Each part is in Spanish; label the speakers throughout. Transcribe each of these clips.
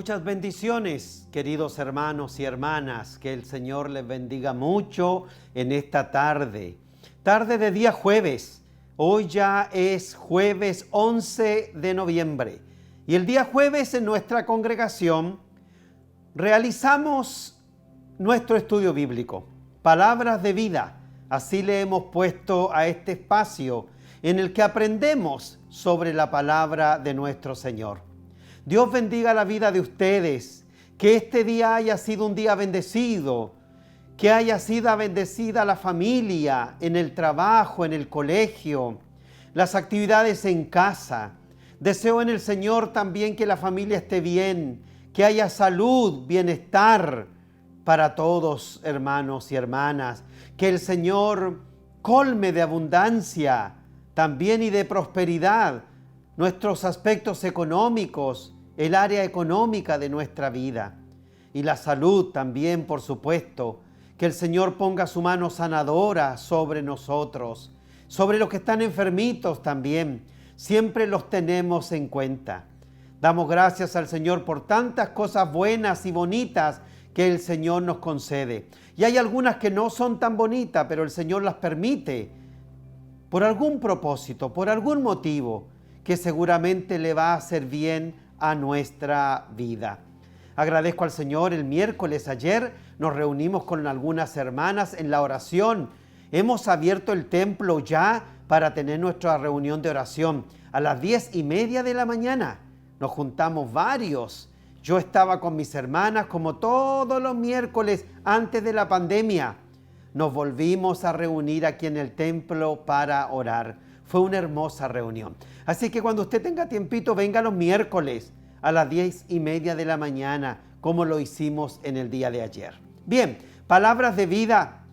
Speaker 1: Muchas bendiciones, queridos hermanos y hermanas. Que el Señor les bendiga mucho en esta tarde. Tarde de día jueves. Hoy ya es jueves 11 de noviembre. Y el día jueves en nuestra congregación realizamos nuestro estudio bíblico. Palabras de vida. Así le hemos puesto a este espacio en el que aprendemos sobre la palabra de nuestro Señor. Dios bendiga la vida de ustedes, que este día haya sido un día bendecido, que haya sido bendecida la familia, en el trabajo, en el colegio, las actividades en casa. Deseo en el Señor también que la familia esté bien, que haya salud, bienestar para todos, hermanos y hermanas, que el Señor colme de abundancia también y de prosperidad nuestros aspectos económicos, el área económica de nuestra vida y la salud también, por supuesto, que el Señor ponga su mano sanadora sobre nosotros, sobre los que están enfermitos también, siempre los tenemos en cuenta. Damos gracias al Señor por tantas cosas buenas y bonitas que el Señor nos concede. Y hay algunas que no son tan bonitas, pero el Señor las permite por algún propósito, por algún motivo que seguramente le va a hacer bien a nuestra vida. Agradezco al Señor. El miércoles ayer nos reunimos con algunas hermanas en la oración. Hemos abierto el templo ya para tener nuestra reunión de oración. A las 10:30 de la mañana nos juntamos varios. Yo estaba con mis hermanas como todos los miércoles antes de la pandemia. Nos volvimos a reunir aquí en el templo para orar. Fue una hermosa reunión. Así que cuando usted tenga tiempito, venga los miércoles a las 10:30 de la mañana, como lo hicimos en el día de ayer. Bien, palabras de vida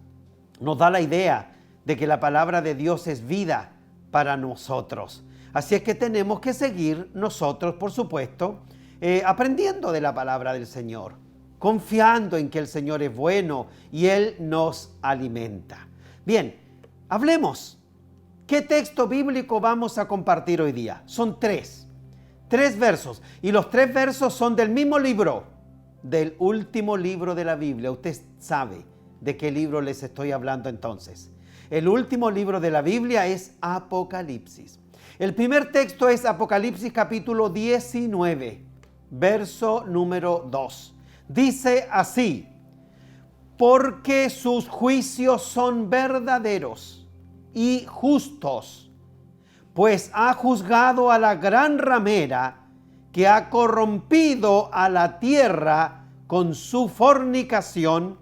Speaker 1: nos da la idea de que la palabra de Dios es vida para nosotros. Así es que tenemos que seguir nosotros, por supuesto, aprendiendo de la palabra del Señor, confiando en que el Señor es bueno y Él nos alimenta. Bien, hablemos. ¿Qué texto bíblico vamos a compartir hoy día? Son tres versos. Y los 3 versos son del mismo libro, del último libro de la Biblia. Usted sabe de qué libro les estoy hablando entonces. El último libro de la Biblia es Apocalipsis. El primer texto es Apocalipsis capítulo 19, verso número 2. Dice así: porque sus juicios son verdaderos y justos, pues ha juzgado a la gran ramera que ha corrompido a la tierra con su fornicación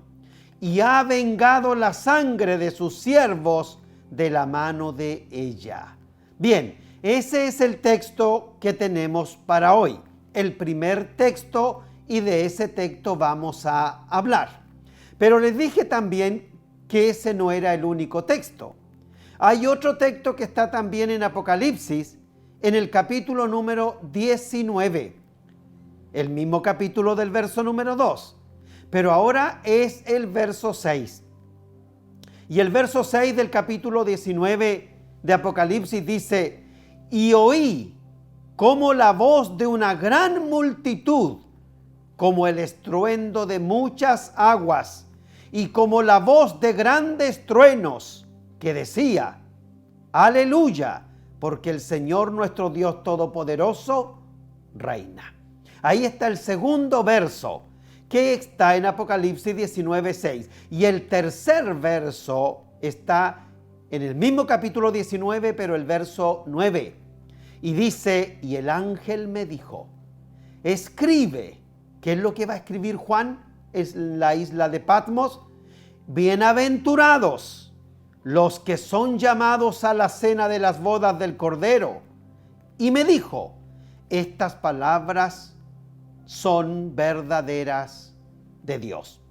Speaker 1: y ha vengado la sangre de sus siervos de la mano de ella. Bien, ese es el texto que tenemos para hoy, el primer texto, y de ese texto vamos a hablar. Pero les dije también que ese no era el único texto. Hay otro texto que está también en Apocalipsis, en el capítulo número 19, el mismo capítulo del verso número 2, pero ahora es el verso 6. Y el verso 6 del capítulo 19 de Apocalipsis dice: y oí como la voz de una gran multitud, como el estruendo de muchas aguas, y como la voz de grandes truenos, que decía: aleluya, porque el Señor nuestro Dios Todopoderoso reina. Ahí está el segundo verso, que está en Apocalipsis 19:6. Y el tercer verso está en el mismo capítulo 19, pero el verso 9. Y dice: y el ángel me dijo, escribe. ¿Qué es lo que va a escribir Juan? Es la isla de Patmos. Bienaventurados los que son llamados a la cena de las bodas del Cordero. Y me dijo: estas palabras son verdaderas de Dios.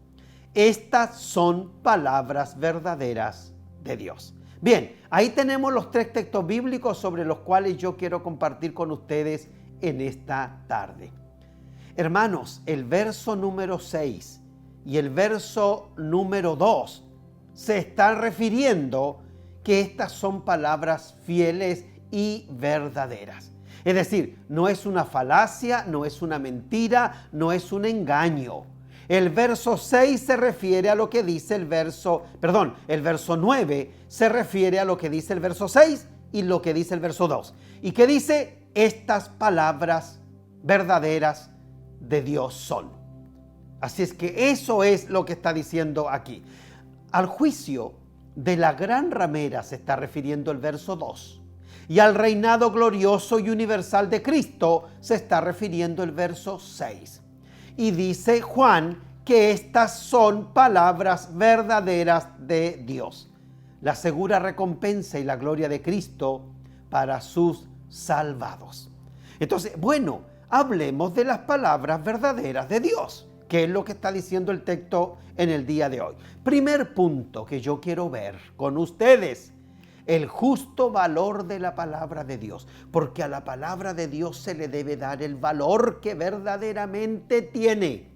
Speaker 1: Estas son palabras verdaderas de Dios. Bien, ahí tenemos los 3 textos bíblicos sobre los cuales yo quiero compartir con ustedes en esta tarde. Hermanos, el verso número 6 y el verso número 2 se están refiriendo que estas son palabras fieles y verdaderas. Es decir, no es una falacia, no es una mentira, no es un engaño. El verso 6 se refiere a lo que dice el verso 9 se refiere a lo que dice el verso 6 y lo que dice el verso 2. ¿Y qué dice? Estas palabras verdaderas de Dios son. Así es que eso es lo que está diciendo aquí. Al juicio de la gran ramera se está refiriendo el verso 2. Y al reinado glorioso y universal de Cristo se está refiriendo el verso 6. Y dice Juan que estas son palabras verdaderas de Dios. La segura recompensa y la gloria de Cristo para sus salvados. Entonces, bueno, hablemos de las palabras verdaderas de Dios, que es lo que está diciendo el texto en el día de hoy. Primer punto que yo quiero ver con ustedes: el justo valor de la palabra de Dios, porque a la palabra de Dios se le debe dar el valor que verdaderamente tiene.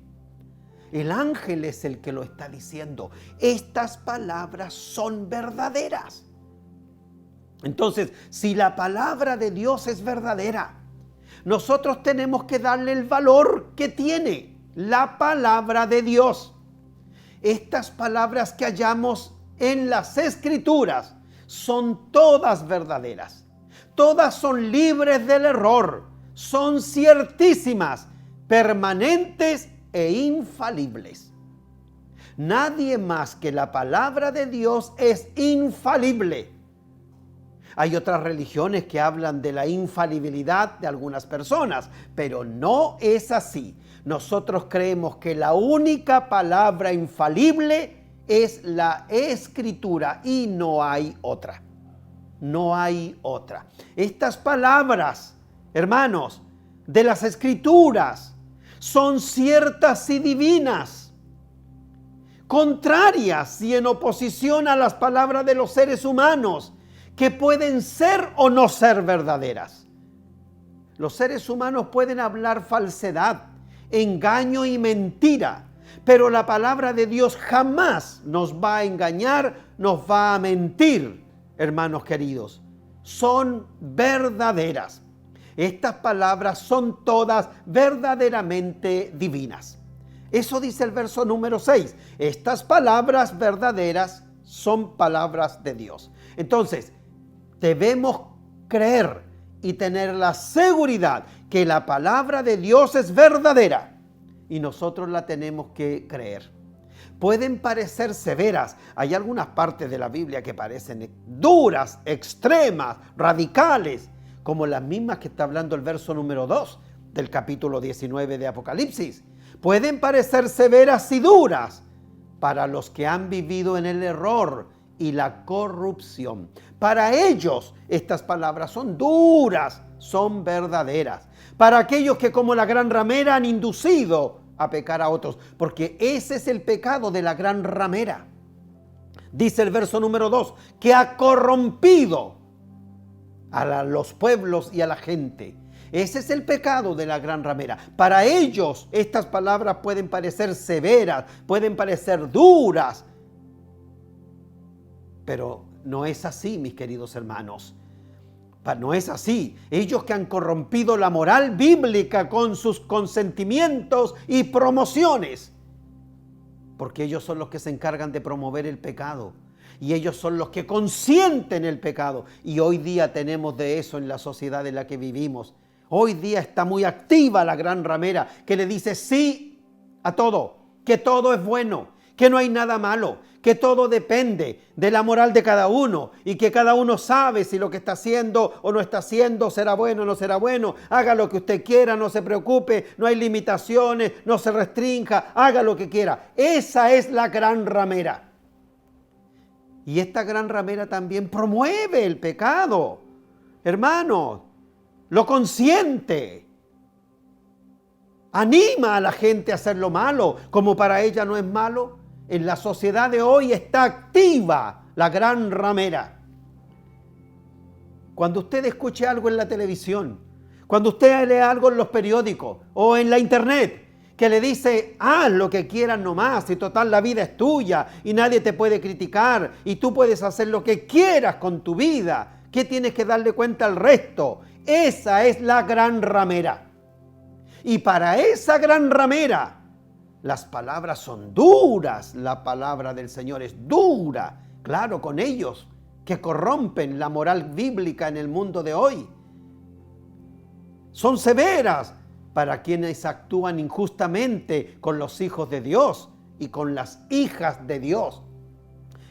Speaker 1: El ángel es el que lo está diciendo. Estas palabras son verdaderas. Entonces, si la palabra de Dios es verdadera, nosotros tenemos que darle el valor que tiene la palabra de Dios. Estas palabras que hallamos en las Escrituras son todas verdaderas. Todas son libres del error. Son ciertísimas, permanentes e infalibles. Nadie más que la palabra de Dios es infalible. Hay otras religiones que hablan de la infalibilidad de algunas personas, pero no es así. Nosotros creemos que la única palabra infalible es la Escritura y no hay otra. No hay otra. Estas palabras, hermanos, de las Escrituras son ciertas y divinas, contrarias y en oposición a las palabras de los seres humanos, que pueden ser o no ser verdaderas. Los seres humanos pueden hablar falsedad, engaño y mentira, pero la palabra de Dios jamás nos va a engañar, nos va a mentir, hermanos queridos. Son verdaderas. Estas palabras son todas verdaderamente divinas. Eso dice el verso número 6. Estas palabras verdaderas son palabras de Dios. Entonces, debemos creer y tener la seguridad que la palabra de Dios es verdadera y nosotros la tenemos que creer. Pueden parecer severas. Hay algunas partes de la Biblia que parecen duras, extremas, radicales, como las mismas que está hablando el verso número 2 del capítulo 19 de Apocalipsis. Pueden parecer severas y duras para los que han vivido en el error y la corrupción. Para ellos estas palabras son duras, son verdaderas. Para aquellos que como la gran ramera han inducido a pecar a otros, porque ese es el pecado de la gran ramera. Dice el verso número 2, que ha corrompido a los pueblos y a la gente. Ese es el pecado de la gran ramera. Para ellos estas palabras pueden parecer severas, pueden parecer duras, pero no es así, mis queridos hermanos. No es así. Ellos que han corrompido la moral bíblica con sus consentimientos y promociones, porque ellos son los que se encargan de promover el pecado. Y ellos son los que consienten el pecado. Y hoy día tenemos de eso en la sociedad en la que vivimos. Hoy día está muy activa la gran ramera que le dice sí a todo, que todo es bueno, que no hay nada malo, que todo depende de la moral de cada uno y que cada uno sabe si lo que está haciendo o no está haciendo será bueno o no será bueno. Haga lo que usted quiera, no se preocupe, no hay limitaciones, no se restrinja, haga lo que quiera. Esa es la gran ramera. Y esta gran ramera también promueve el pecado. Hermano, lo consiente. Anima a la gente a hacer lo malo, como para ella no es malo. En la sociedad de hoy está activa la gran ramera. Cuando usted escuche algo en la televisión, cuando usted lee algo en los periódicos o en la internet, que le dice, haz lo que quieras nomás, y total la vida es tuya y nadie te puede criticar y tú puedes hacer lo que quieras con tu vida, ¿qué tienes que darle cuenta al resto? Esa es la gran ramera. Y para esa gran ramera, las palabras son duras. La palabra del Señor es dura. Claro, con ellos que corrompen la moral bíblica en el mundo de hoy. Son severas para quienes actúan injustamente con los hijos de Dios y con las hijas de Dios.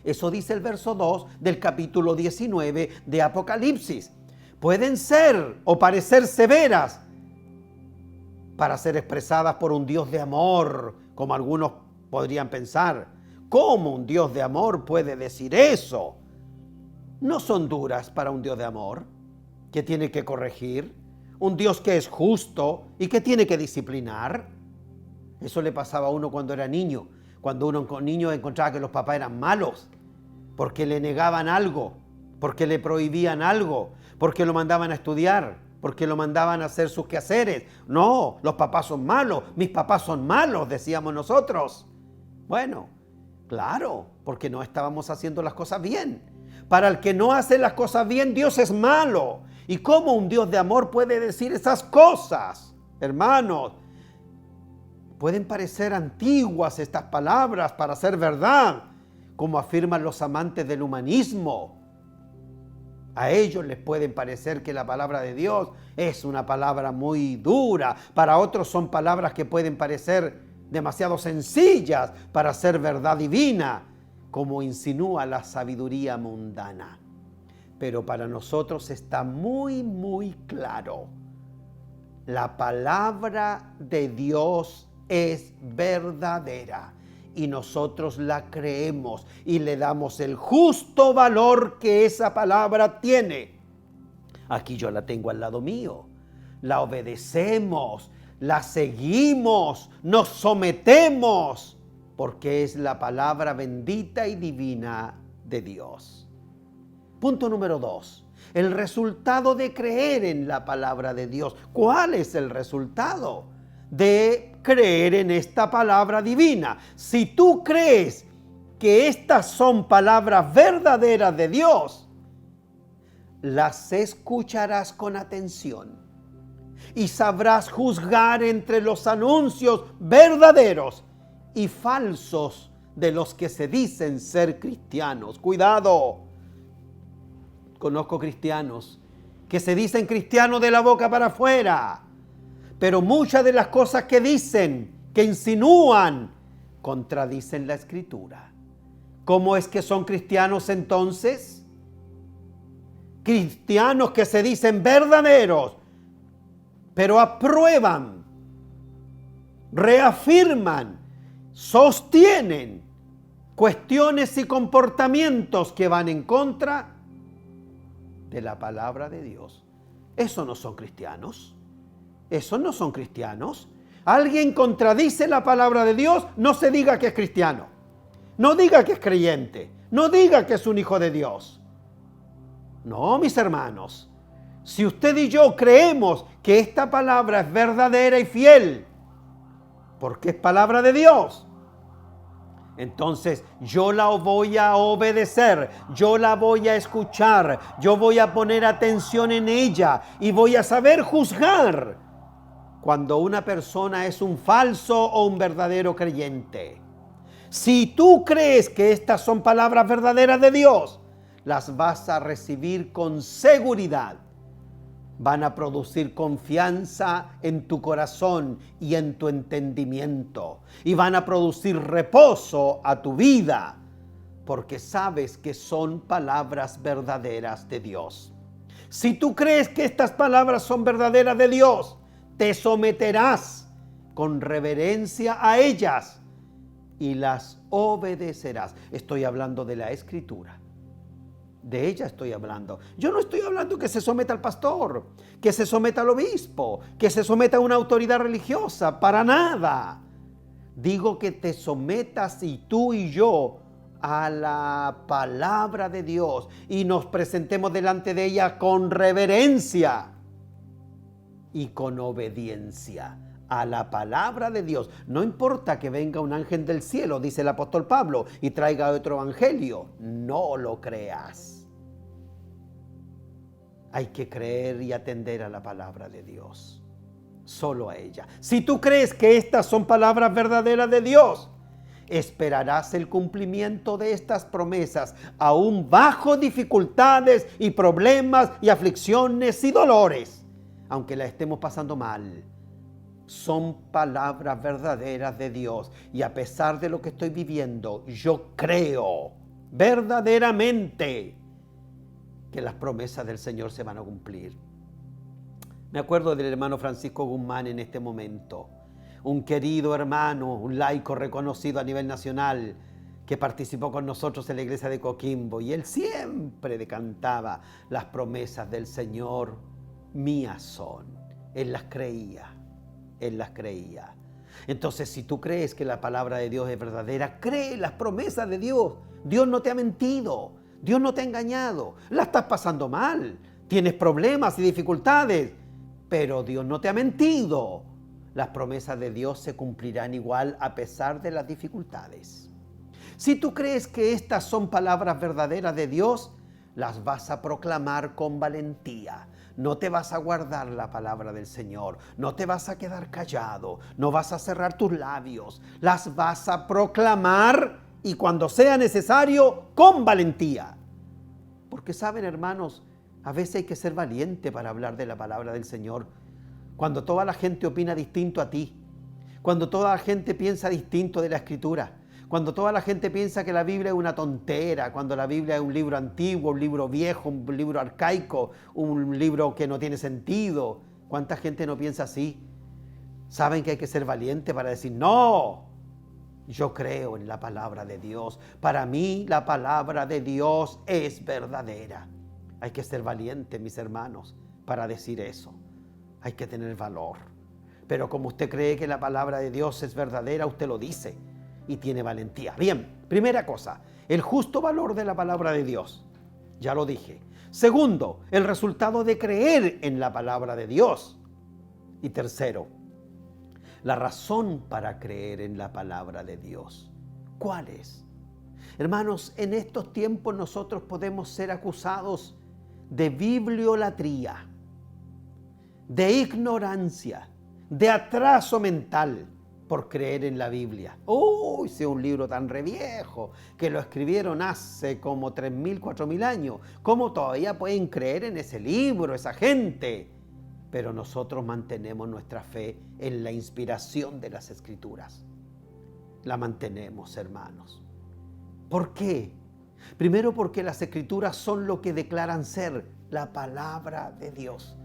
Speaker 1: Eso dice el verso 2 del capítulo 19 de Apocalipsis. Pueden ser o parecer severas para ser expresadas por un Dios de amor, como algunos podrían pensar. ¿Cómo un Dios de amor puede decir eso? No son duras para un Dios de amor que tiene que corregir, un Dios que es justo y que tiene que disciplinar. Eso le pasaba a uno cuando era niño. Cuando uno niño encontraba que los papás eran malos, porque le negaban algo, porque le prohibían algo, porque lo mandaban a estudiar, porque lo mandaban a hacer sus quehaceres. No, los papás son malos, mis papás son malos, decíamos nosotros. Bueno, claro, porque no estábamos haciendo las cosas bien. Para el que no hace las cosas bien, Dios es malo. ¿Y cómo un Dios de amor puede decir esas cosas? Hermanos, pueden parecer antiguas estas palabras para ser verdad, como afirman los amantes del humanismo. A ellos les pueden parecer que la palabra de Dios es una palabra muy dura. Para otros son palabras que pueden parecer demasiado sencillas para ser verdad divina, como insinúa la sabiduría mundana. Pero para nosotros está muy, muy claro. La palabra de Dios es verdadera y nosotros la creemos y le damos el justo valor que esa palabra tiene. Aquí yo la tengo al lado mío. La obedecemos, la seguimos, nos sometemos, porque es la palabra bendita y divina de Dios. Punto número 2. El resultado de creer en la palabra de Dios. ¿Cuál es el resultado de creer en esta palabra divina? Si tú crees que estas son palabras verdaderas de Dios, las escucharás con atención y sabrás juzgar entre los anuncios verdaderos y falsos de los que se dicen ser cristianos. Cuidado. Conozco cristianos que se dicen cristianos de la boca para afuera, pero muchas de las cosas que dicen, que insinúan, contradicen la Escritura. ¿Cómo es que son cristianos entonces? Cristianos que se dicen verdaderos, pero aprueban, reafirman, sostienen cuestiones y comportamientos que van en contra de la palabra de Dios. Esos no son cristianos. Esos no son cristianos. Alguien contradice la palabra de Dios, no se diga que es cristiano. No diga que es creyente. No diga que es un hijo de Dios. No, mis hermanos. Si usted y yo creemos que esta palabra es verdadera y fiel, porque es palabra de Dios, entonces yo la voy a obedecer, yo la voy a escuchar, yo voy a poner atención en ella y voy a saber juzgar cuando una persona es un falso o un verdadero creyente. Si tú crees que estas son palabras verdaderas de Dios, las vas a recibir con seguridad. Van a producir confianza en tu corazón y en tu entendimiento. Y van a producir reposo a tu vida, porque sabes que son palabras verdaderas de Dios. Si tú crees que estas palabras son verdaderas de Dios, te someterás con reverencia a ellas y las obedecerás. Estoy hablando de la Escritura. De ella estoy hablando. Yo no estoy hablando que se someta al pastor, que se someta al obispo, que se someta a una autoridad religiosa. Para nada. Digo que te sometas y tú y yo a la palabra de Dios y nos presentemos delante de ella con reverencia y con obediencia a la palabra de Dios. No importa que venga un ángel del cielo, dice el apóstol Pablo, y traiga otro evangelio. No lo creas. Hay que creer y atender a la palabra de Dios, solo a ella. Si tú crees que estas son palabras verdaderas de Dios, esperarás el cumplimiento de estas promesas, aún bajo dificultades y problemas y aflicciones y dolores, aunque la estemos pasando mal. Son palabras verdaderas de Dios, y a pesar de lo que estoy viviendo, yo creo verdaderamente que las promesas del Señor se van a cumplir. Me acuerdo del hermano Francisco Guzmán en este momento, un querido hermano, un laico reconocido a nivel nacional, que participó con nosotros en la iglesia de Coquimbo, y él siempre decantaba las promesas del Señor, mías son. Él las creía. Entonces, si tú crees que la palabra de Dios es verdadera, cree las promesas de Dios. Dios no te ha mentido, Dios no te ha engañado. La estás pasando mal, tienes problemas y dificultades, pero Dios no te ha mentido. Las promesas de Dios se cumplirán igual a pesar de las dificultades. Si tú crees que estas son palabras verdaderas de Dios, las vas a proclamar con valentía. No te vas a guardar la palabra del Señor, no te vas a quedar callado, no vas a cerrar tus labios, las vas a proclamar, y cuando sea necesario, con valentía. Porque saben, hermanos, a veces hay que ser valiente para hablar de la palabra del Señor. Cuando toda la gente opina distinto a ti, cuando toda la gente piensa distinto de la Escritura, cuando toda la gente piensa que la Biblia es una tontera, cuando la Biblia es un libro antiguo, un libro viejo, un libro arcaico, un libro que no tiene sentido. ¿Cuánta gente no piensa así? Saben que hay que ser valiente para decir, no, yo creo en la palabra de Dios. Para mí la palabra de Dios es verdadera. Hay que ser valiente, mis hermanos, para decir eso. Hay que tener valor. Pero como usted cree que la palabra de Dios es verdadera, usted lo dice y tiene valentía. Bien, primera cosa, el justo valor de la palabra de Dios. Ya lo dije. Segundo, el resultado de creer en la palabra de Dios. Y tercero, la razón para creer en la palabra de Dios. ¿Cuál es? Hermanos, en estos tiempos nosotros podemos ser acusados de bibliolatría, de ignorancia, de atraso mental por creer en la Biblia. ¡Uy! Si es un libro tan reviejo, que lo escribieron hace como 3.000, 4.000 años. ¿Cómo todavía pueden creer en ese libro, esa gente? Pero nosotros mantenemos nuestra fe en la inspiración de las Escrituras. La mantenemos, hermanos. ¿Por qué? Primero, porque las Escrituras son lo que declaran ser la palabra de Dios.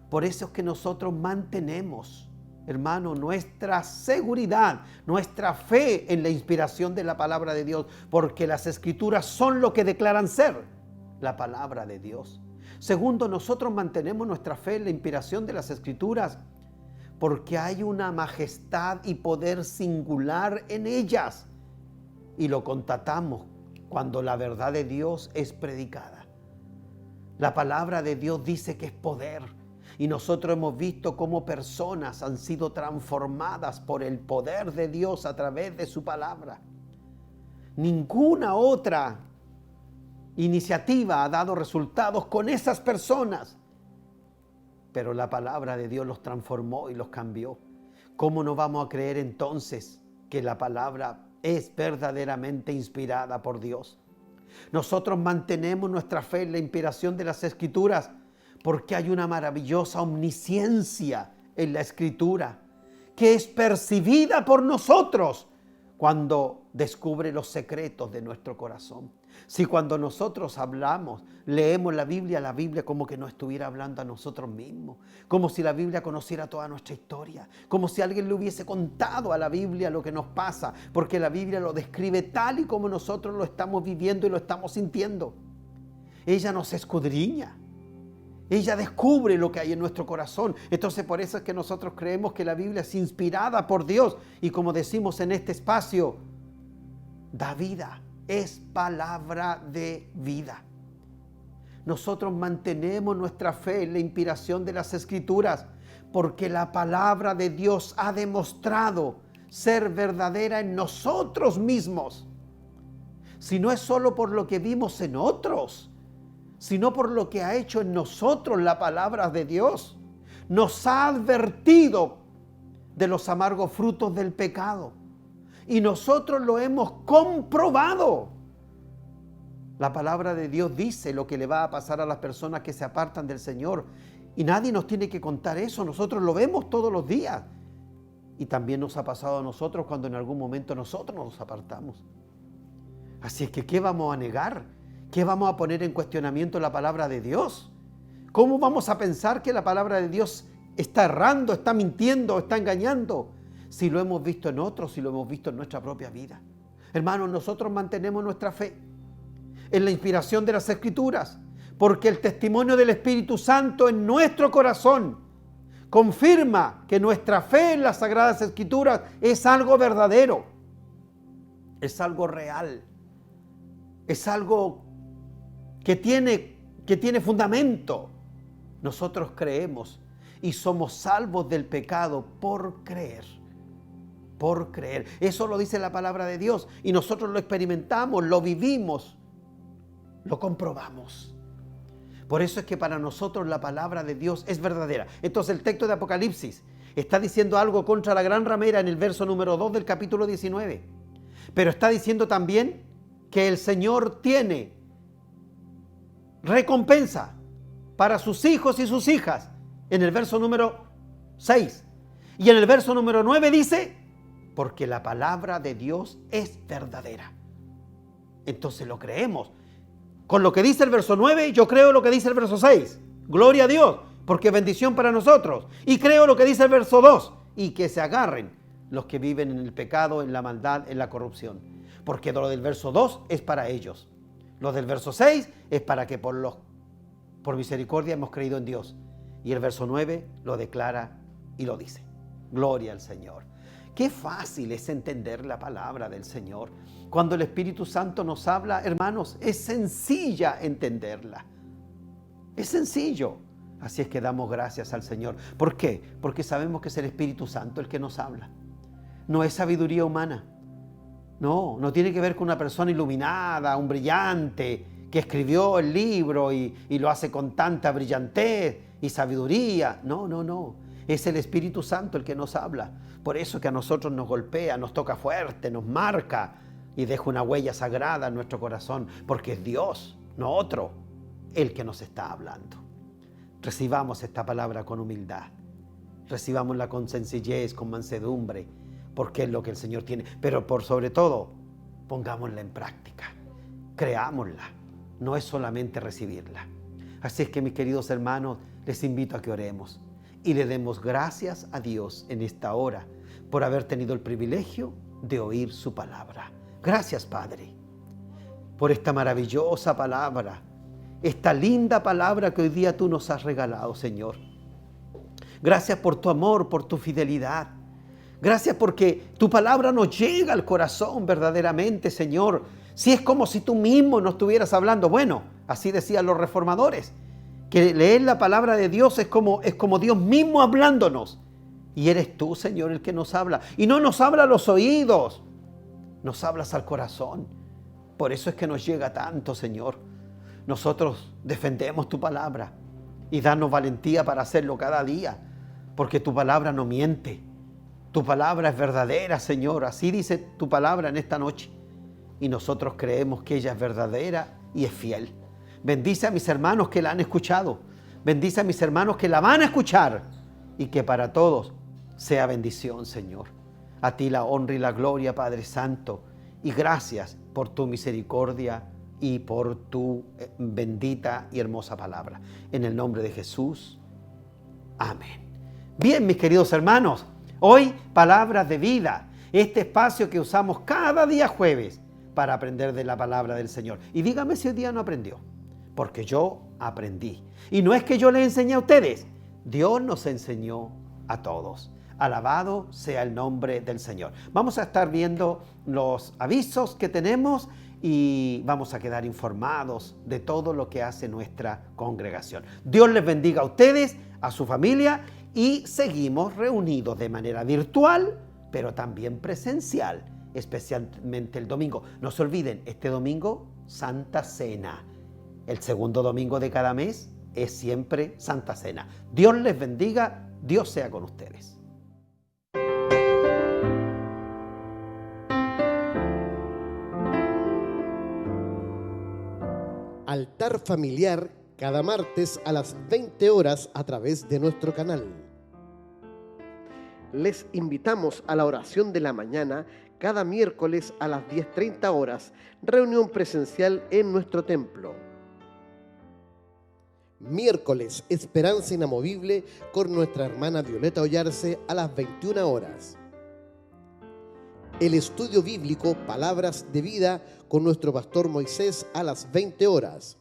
Speaker 1: Por eso es que nosotros mantenemos, hermano, nuestra seguridad, nuestra fe en la inspiración de la palabra de Dios, porque las Escrituras son lo que declaran ser la palabra de Dios. Segundo, nosotros mantenemos nuestra fe en la inspiración de las Escrituras porque hay una majestad y poder singular en ellas, y lo constatamos cuando la verdad de Dios es predicada. La palabra de Dios dice que es poder, y nosotros hemos visto cómo personas han sido transformadas por el poder de Dios a través de su palabra. Ninguna otra iniciativa ha dado resultados con esas personas, pero la palabra de Dios los transformó y los cambió. ¿Cómo no vamos a creer entonces que la palabra es verdaderamente inspirada por Dios? Nosotros mantenemos nuestra fe en la inspiración de las Escrituras porque hay una maravillosa omnisciencia en la Escritura que es percibida por nosotros cuando descubre los secretos de nuestro corazón. Si cuando nosotros hablamos, leemos la Biblia como que nos estuviera hablando a nosotros mismos, como si la Biblia conociera toda nuestra historia, como si alguien le hubiese contado a la Biblia lo que nos pasa, porque la Biblia lo describe tal y como nosotros lo estamos viviendo y lo estamos sintiendo. Ella nos escudriña. Ella descubre lo que hay en nuestro corazón. Entonces, por eso es que nosotros creemos que la Biblia es inspirada por Dios. Y como decimos en este espacio, da vida, es palabra de vida. Nosotros mantenemos nuestra fe en la inspiración de las Escrituras porque la palabra de Dios ha demostrado ser verdadera en nosotros mismos. Si no es solo por lo que vimos en otros, sino por lo que ha hecho en nosotros la palabra de Dios. Nos ha advertido de los amargos frutos del pecado y nosotros lo hemos comprobado. La palabra de Dios dice lo que le va a pasar a las personas que se apartan del Señor y nadie nos tiene que contar eso. Nosotros lo vemos todos los días y también nos ha pasado a nosotros cuando en algún momento nosotros nos apartamos. Así es que ¿qué vamos a negar? ¿Qué vamos a poner en cuestionamiento la palabra de Dios? ¿Cómo vamos a pensar que la palabra de Dios está errando, está mintiendo, está engañando? Si lo hemos visto en otros, si lo hemos visto en nuestra propia vida. Hermanos, nosotros mantenemos nuestra fe en la inspiración de las Escrituras, porque el testimonio del Espíritu Santo en nuestro corazón confirma que nuestra fe en las Sagradas Escrituras es algo verdadero, es algo real, es algo que tiene fundamento. Nosotros creemos y somos salvos del pecado por creer. Por creer. Eso lo dice la palabra de Dios y nosotros lo experimentamos, lo vivimos, lo comprobamos. Por eso es que para nosotros la palabra de Dios es verdadera. Entonces el texto de Apocalipsis está diciendo algo contra la gran ramera en el verso número 2 del capítulo 19. Pero está diciendo también que el Señor tiene recompensa para sus hijos y sus hijas en el verso número 6. Y en el verso número 9 dice, porque la palabra de Dios es verdadera. Entonces lo creemos. Con lo que dice el verso 9, yo creo lo que dice el verso 6. Gloria a Dios, porque es bendición para nosotros. Y creo lo que dice el verso 2. Y que se agarren los que viven en el pecado, en la maldad, en la corrupción. Porque lo del verso 2 es para ellos. Lo del verso 6 es para que por misericordia hemos creído en Dios. Y el verso 9 lo declara y lo dice. Gloria al Señor. Qué fácil es entender la palabra del Señor. Cuando el Espíritu Santo nos habla, hermanos, es sencilla entenderla. Es sencillo. Así es que damos gracias al Señor. ¿Por qué? Porque sabemos que es el Espíritu Santo el que nos habla. No es sabiduría humana. No tiene que ver con una persona iluminada, un brillante, que escribió el libro y lo hace con tanta brillantez y sabiduría. No. Es el Espíritu Santo el que nos habla. Por eso que a nosotros nos golpea, nos toca fuerte, nos marca y deja una huella sagrada en nuestro corazón, porque es Dios, no otro, el que nos está hablando. Recibamos esta palabra con humildad, recibámosla con sencillez, con mansedumbre, porque es lo que el Señor tiene. Pero por sobre todo, pongámosla en práctica, creámosla, no es solamente recibirla. Así es que, mis queridos hermanos, les invito a que oremos y le demos gracias a Dios en esta hora por haber tenido el privilegio de oír su palabra. Gracias, Padre, por esta maravillosa palabra, esta linda palabra que hoy día tú nos has regalado, Señor. Gracias por tu amor, por tu fidelidad. Gracias porque tu palabra nos llega al corazón verdaderamente, Señor. Si es como si tú mismo nos estuvieras hablando. Bueno, así decían los reformadores, que leer la palabra de Dios es como Dios mismo hablándonos. Y eres tú, Señor, el que nos habla. Y no nos habla a los oídos, nos hablas al corazón. Por eso es que nos llega tanto, Señor. Nosotros defendemos tu palabra y danos valentía para hacerlo cada día, porque tu palabra no miente. Tu palabra es verdadera, Señor. Así dice tu palabra en esta noche. Y nosotros creemos que ella es verdadera y es fiel. Bendice a mis hermanos que la han escuchado. Bendice a mis hermanos que la van a escuchar. Y que para todos sea bendición, Señor. A ti la honra y la gloria, Padre Santo. Y gracias por tu misericordia y por tu bendita y hermosa palabra. En el nombre de Jesús. Amén. Bien, mis queridos hermanos. Hoy, Palabras de Vida. Este espacio que usamos cada día jueves para aprender de la palabra del Señor. Y dígame si hoy día no aprendió. Porque yo aprendí. Y no es que yo les enseñé a ustedes. Dios nos enseñó a todos. Alabado sea el nombre del Señor. Vamos a estar viendo los avisos que tenemos y vamos a quedar informados de todo lo que hace nuestra congregación. Dios les bendiga a ustedes, a su familia, y seguimos reunidos de manera virtual, pero también presencial, especialmente el domingo. No se olviden, este domingo, Santa Cena. El segundo domingo de cada mes es siempre Santa Cena. Dios les bendiga, Dios sea con ustedes.
Speaker 2: Altar familiar cada martes a las 20 horas a través de nuestro canal. Les invitamos a la oración de la mañana cada miércoles a las 10:30 horas, reunión presencial en nuestro templo. Miércoles, Esperanza Inamovible con nuestra hermana Violeta Ollarse a las 21 horas. El estudio bíblico Palabras de Vida con nuestro pastor Moisés a las 20 horas.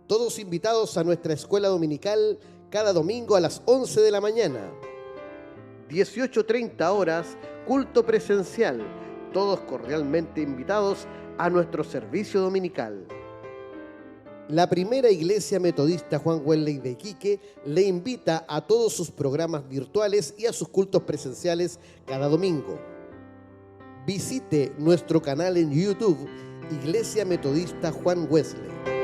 Speaker 2: Todos invitados a nuestra escuela dominical cada domingo a las 11 de la mañana. 18:30 horas, culto presencial. Todos cordialmente invitados a nuestro servicio dominical. La primera iglesia metodista Juan Wesley de Iquique le invita a todos sus programas virtuales y a sus cultos presenciales cada domingo. Visite nuestro canal en YouTube, Iglesia Metodista Juan Wesley.